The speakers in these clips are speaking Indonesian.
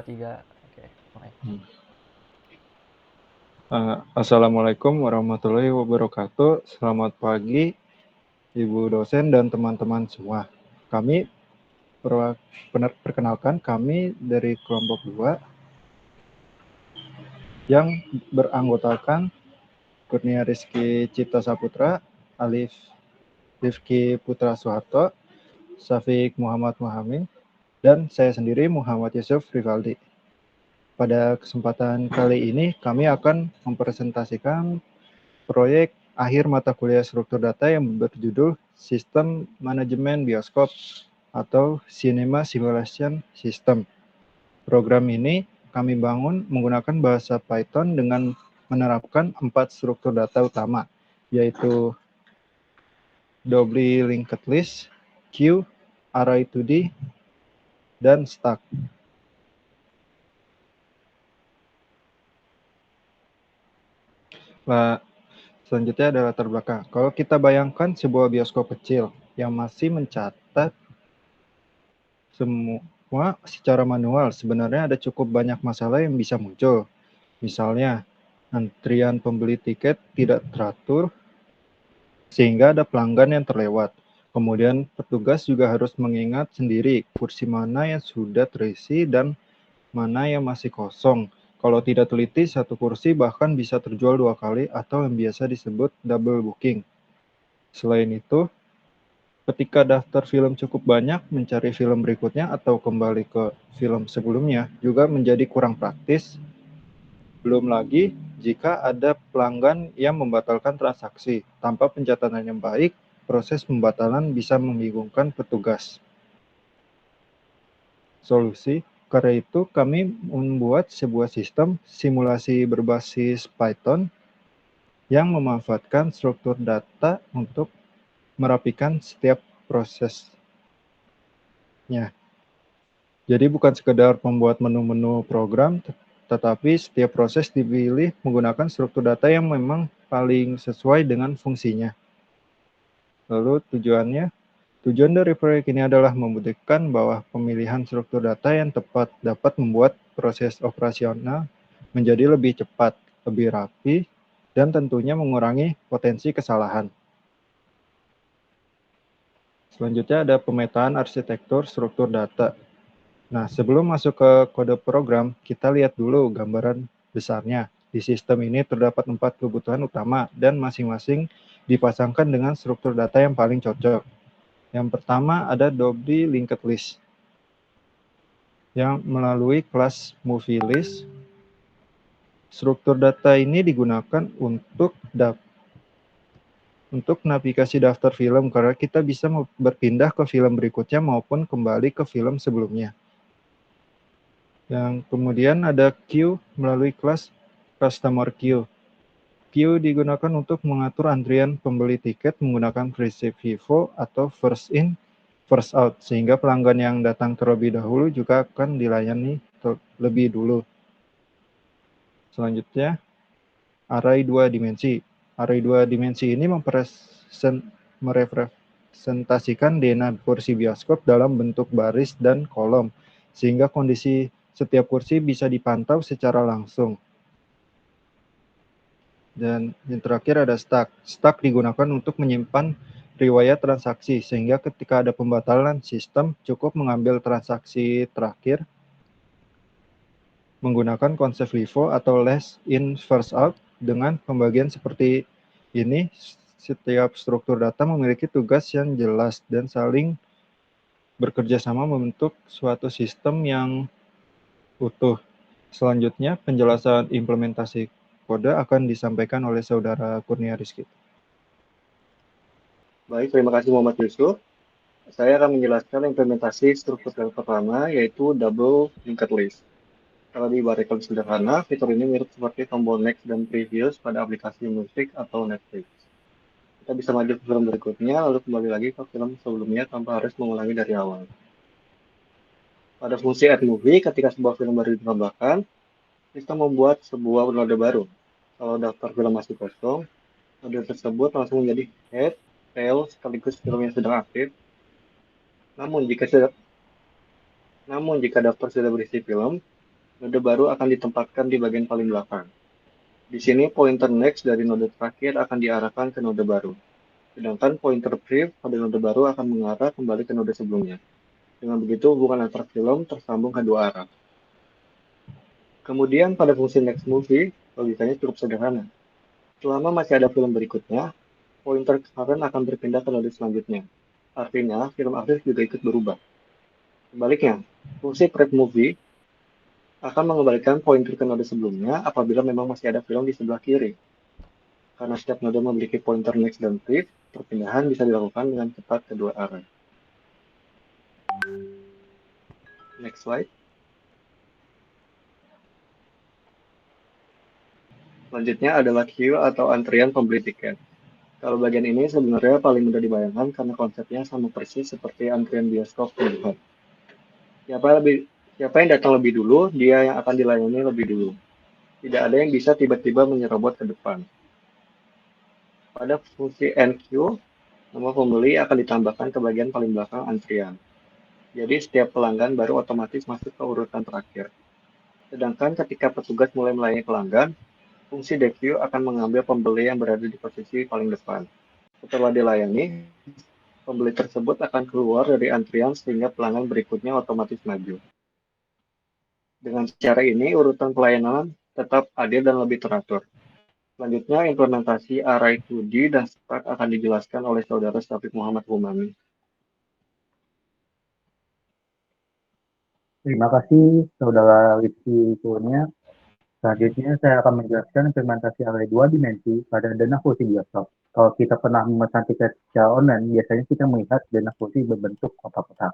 Tiga. Oke, mulai. Assalamualaikum warahmatullahi wabarakatuh. Selamat pagi, Ibu dosen dan teman-teman semua. Kami perkenalkan kami dari kelompok 2 yang beranggotakan Kurnia Rizky Cipta Saputra, Alif Rifki Putra Soeharto, Syafiq Muhammad Muhammad, dan saya sendiri Muhammad Yusuf Rivaldi. Pada kesempatan kali ini kami akan mempresentasikan proyek akhir mata kuliah struktur data yang berjudul Sistem Manajemen Bioskop atau Cinema Simulation System. Program ini kami bangun menggunakan bahasa Python dengan menerapkan 4 struktur data utama, yaitu doubly linked list, queue, array2d, dan stack. Nah, selanjutnya adalah latar belakang. Kalau kita bayangkan sebuah bioskop kecil yang masih mencatat semua secara manual, sebenarnya ada cukup banyak masalah yang bisa muncul. Misalnya, antrian pembeli tiket tidak teratur sehingga ada pelanggan yang terlewat. Kemudian petugas juga harus mengingat sendiri kursi mana yang sudah terisi dan mana yang masih kosong. Kalau tidak teliti, satu kursi bahkan bisa terjual 2 kali atau yang biasa disebut double booking. Selain itu, ketika daftar film cukup banyak, mencari film berikutnya atau kembali ke film sebelumnya juga menjadi kurang praktis. Belum lagi jika ada pelanggan yang membatalkan transaksi. Tanpa pencatatan yang baik, proses pembatalan bisa membingungkan petugas. Solusi, karena itu kami membuat sebuah sistem simulasi berbasis Python yang memanfaatkan struktur data untuk merapikan setiap prosesnya. Jadi bukan sekedar membuat menu-menu program, tetapi setiap proses dipilih menggunakan struktur data yang memang paling sesuai dengan fungsinya. Lalu tujuan dari proyek ini adalah membuktikan bahwa pemilihan struktur data yang tepat dapat membuat proses operasional menjadi lebih cepat, lebih rapi, dan tentunya mengurangi potensi kesalahan. Selanjutnya ada pemetaan arsitektur struktur data. Nah, sebelum masuk ke kode program, kita lihat dulu gambaran besarnya. Di sistem ini terdapat 4 kebutuhan utama dan masing-masing dipasangkan dengan struktur data yang paling cocok. Yang pertama ada doubly linked list yang melalui kelas movie list. Struktur data ini digunakan untuk navigasi daftar film karena kita bisa berpindah ke film berikutnya maupun kembali ke film sebelumnya. Yang kemudian ada queue melalui kelas customer queue. Queue digunakan untuk mengatur antrian pembeli tiket menggunakan prinsip FIFO atau first in, first out, sehingga pelanggan yang datang terlebih dahulu juga akan dilayani lebih dulu. Selanjutnya, array 2 dimensi. Array 2 dimensi ini merepresentasikan DNA kursi bioskop dalam bentuk baris dan kolom, sehingga kondisi setiap kursi bisa dipantau secara langsung. Dan yang terakhir ada stack. Stack digunakan untuk menyimpan riwayat transaksi, sehingga ketika ada pembatalan sistem cukup mengambil transaksi terakhir menggunakan konsep LIFO atau last in first out. Dengan pembagian seperti ini, setiap struktur data memiliki tugas yang jelas dan saling bekerja sama membentuk suatu sistem yang utuh. Selanjutnya, penjelasan implementasi kode akan disampaikan oleh Saudara Kurnia Rizky. Baik, terima kasih Muhammad Yusuf. Saya akan menjelaskan implementasi struktur data pertama, yaitu double linked list. Kalau diibaratkan sederhana, fitur ini mirip seperti tombol next dan previous pada aplikasi musik atau Netflix. Kita bisa maju ke film berikutnya, lalu kembali lagi ke film sebelumnya tanpa harus mengulangi dari awal. Pada fungsi add movie, ketika sebuah film baru ditambahkan, sistem membuat sebuah node baru. Kalau daftar film masih kosong, node tersebut langsung menjadi head, tail, sekaligus film yang sedang aktif. Namun jika daftar sudah berisi film, Node baru akan ditempatkan di bagian paling belakang. Di sini pointer next dari node terakhir akan diarahkan ke node baru. Sedangkan pointer prev pada node baru akan mengarah kembali ke node sebelumnya. Dengan begitu, hubungan antar film tersambung ke dua arah. Kemudian pada fungsi next movie, logikanya cukup sederhana. Selama masih ada film berikutnya, pointer current akan berpindah ke node selanjutnya. Artinya, film aktif juga ikut berubah. Sebaliknya, fungsi prep movie akan mengembalikan pointer ke node sebelumnya apabila memang masih ada film di sebelah kiri. Karena setiap node memiliki pointer next dan prev, perpindahan bisa dilakukan dengan cepat kedua arah. Next slide. Selanjutnya adalah queue atau antrian pembeli tiket. Kalau bagian ini sebenarnya paling mudah dibayangkan karena konsepnya sama persis seperti antrian bioskop pilihan. Siapa yang datang lebih dulu, dia yang akan dilayani lebih dulu. Tidak ada yang bisa tiba-tiba menyerobot ke depan. Pada fungsi NQ, nama pembeli akan ditambahkan ke bagian paling belakang antrian. Jadi setiap pelanggan baru otomatis masuk ke urutan terakhir. Sedangkan ketika petugas mulai melayani pelanggan, fungsi DQ akan mengambil pembeli yang berada di posisi paling depan. Setelah dilayani, pembeli tersebut akan keluar dari antrian sehingga pelanggan berikutnya otomatis maju. Dengan cara ini, urutan pelayanan tetap adil dan lebih teratur. Selanjutnya, implementasi Array 2D dan Stack akan dijelaskan oleh Saudara Syafiq Muhammad Humami. Terima kasih Saudara Rizky Kurnia. Selanjutnya saya akan menjelaskan implementasi array dua dimensi pada dana kursi bioskop. Kalau kita pernah memesan tiket secara online, biasanya kita melihat dana kursi berbentuk kotak-kotak.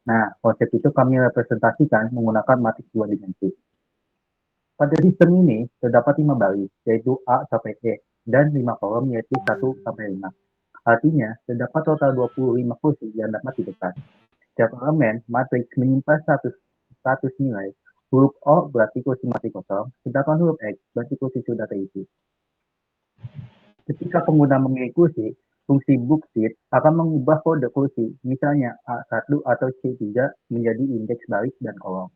Nah, konsep itu kami representasikan menggunakan matriks dua dimensi. Pada sistem ini terdapat 5 baris, yaitu A sampai E, dan 5 kolom yaitu 1 sampai 5. Artinya, terdapat total 25 kursi yang dapat dipesan. Setiap elemen matriks menyimpan status nilai. Huruf O berarti kursi masih kosong, sedangkan huruf X berarti kursi sudah terisi. Ketika pengguna memilih kursi, fungsi bookseat akan mengubah kode kursi, misalnya A1 atau C3 menjadi indeks baris dan kolom.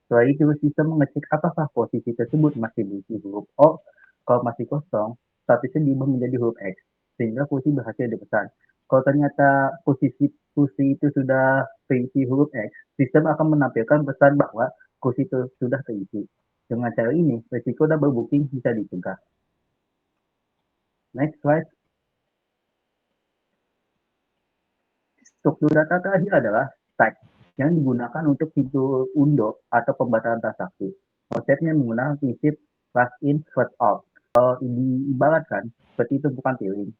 Setelah itu, sistem mengecek apakah posisi tersebut masih berisi huruf O. Kalau masih kosong, statusnya diubah menjadi huruf X, sehingga kursi berhasil dipesan. Kalau ternyata kursi itu sudah terisi huruf X, sistem akan menampilkan pesan bahwa kursi itu sudah terisi. Dengan cara ini, risiko double booking bisa dicegah. Next slide. Struktur data terakhir adalah stack yang digunakan untuk fitur undo atau pembatalan transaksi. Konsepnya menggunakan prinsip last in, first out. Kalau diibaratkan, seperti itu bukan piring.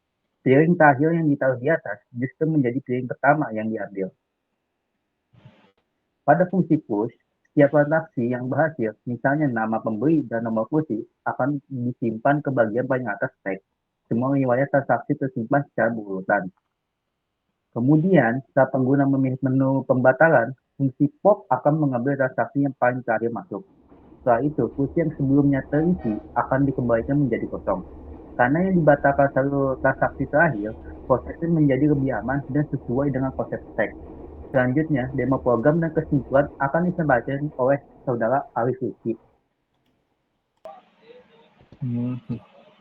Piring terakhir yang ditaruh di atas justru menjadi piring pertama yang diambil. Pada fungsi push, setiap transaksi yang berhasil, misalnya nama pembeli dan nomor kursi, akan disimpan ke bagian paling atas stack. Semua riwayat transaksi tersimpan secara berurutan. Kemudian, saat pengguna memilih menu pembatalan, fungsi pop akan mengambil transaksi yang paling terakhir masuk. Setelah itu, kursi yang sebelumnya terisi akan dikembalikan menjadi kosong. Karena yang dibatalkan satu transaksi terakhir, prosesnya menjadi lebih aman dan sesuai dengan konsep stack. Selanjutnya, demo program dan kesimpulan akan disampaikan oleh Saudara Arif Rizky.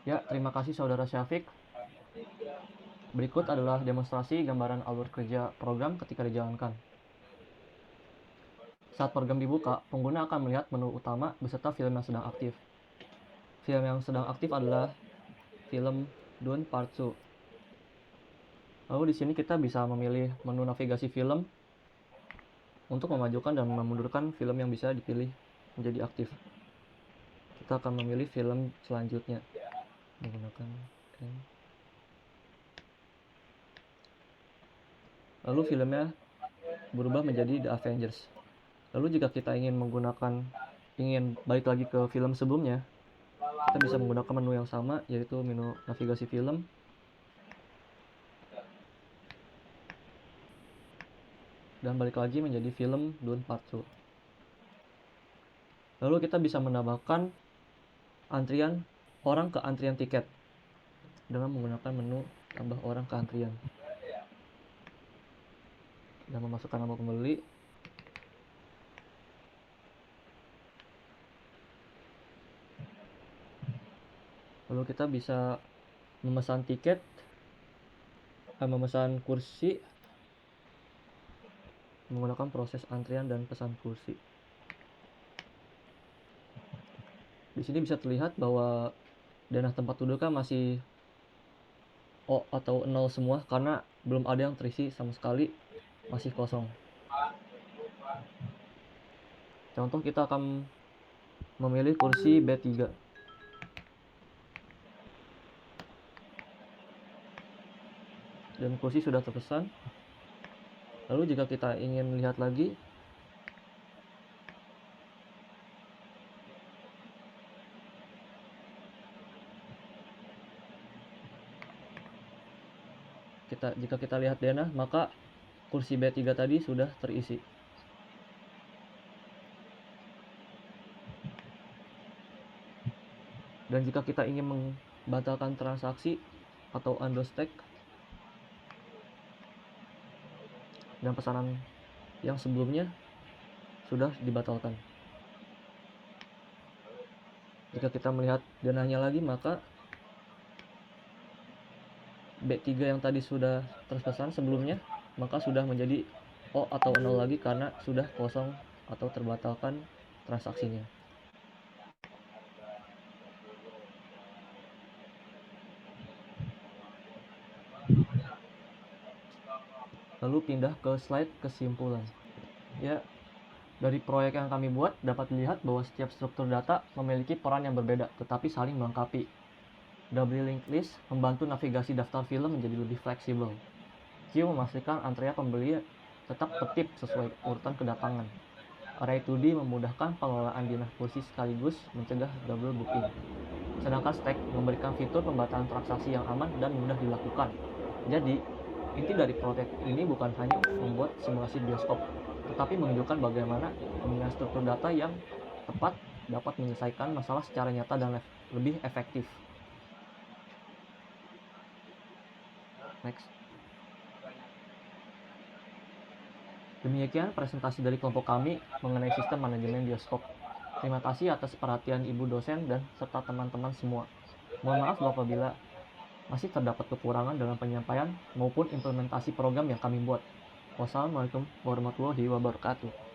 Ya, terima kasih Saudara Syafiq. Berikut adalah demonstrasi gambaran alur kerja program ketika dijalankan. Saat program dibuka, pengguna akan melihat menu utama beserta film yang sedang aktif. Film yang sedang aktif adalah film Dune Part 2. Lalu di sini kita bisa memilih menu navigasi film untuk memajukan dan memundurkan film yang bisa dipilih menjadi aktif. Kita akan memilih film selanjutnya menggunakan lalu filmnya berubah menjadi The Avengers. Lalu jika kita ingin balik lagi ke film sebelumnya, kita bisa menggunakan menu yang sama, yaitu menu navigasi film. Dan balik lagi menjadi film Dune Part 2. Lalu kita bisa menambahkan antrian orang ke antrian tiket dengan menggunakan menu tambah orang ke antrian. Dan memasukkan nama pembeli. Lalu kita bisa memesan tiket, memesan kursi menggunakan proses antrian dan pesan kursi. Di sini bisa terlihat bahwa denah tempat duduk kan masih O atau 0 semua karena belum ada yang terisi sama sekali, masih kosong. Contoh, kita akan memilih kursi B3. Dan kursi sudah terpesan. Lalu jika kita ingin lihat lagi, jika kita lihat denah, maka kursi B3 tadi sudah terisi. Dan jika kita ingin membatalkan transaksi atau undo stack dan pesanan yang sebelumnya sudah dibatalkan. Jika kita melihat denahnya lagi, maka B3 yang tadi sudah terpesan sebelumnya, maka sudah menjadi O atau 0 lagi karena sudah kosong atau terbatalkan transaksinya. Lalu pindah ke slide kesimpulan. Ya, dari proyek yang kami buat dapat dilihat bahwa setiap struktur data memiliki peran yang berbeda tetapi saling melengkapi. Double linked list membantu navigasi daftar film menjadi lebih fleksibel. Queue memastikan antrean pembeli tetap tertib sesuai urutan kedatangan. Array 2D memudahkan pengelolaan denah kursi sekaligus mencegah double booking. Sedangkan stack memberikan fitur pembatalan transaksi yang aman dan mudah dilakukan. Jadi, inti dari proyek ini bukan hanya membuat simulasi bioskop, tetapi menunjukkan bagaimana pemilihan struktur data yang tepat dapat menyelesaikan masalah secara nyata dan lebih efektif. Next. Demikian presentasi dari kelompok kami mengenai sistem manajemen bioskop. Terima kasih atas perhatian Ibu dosen dan serta teman-teman semua. Mohon maaf apabila masih terdapat kekurangan dalam penyampaian maupun implementasi program yang kami buat. Wassalamualaikum warahmatullahi wabarakatuh.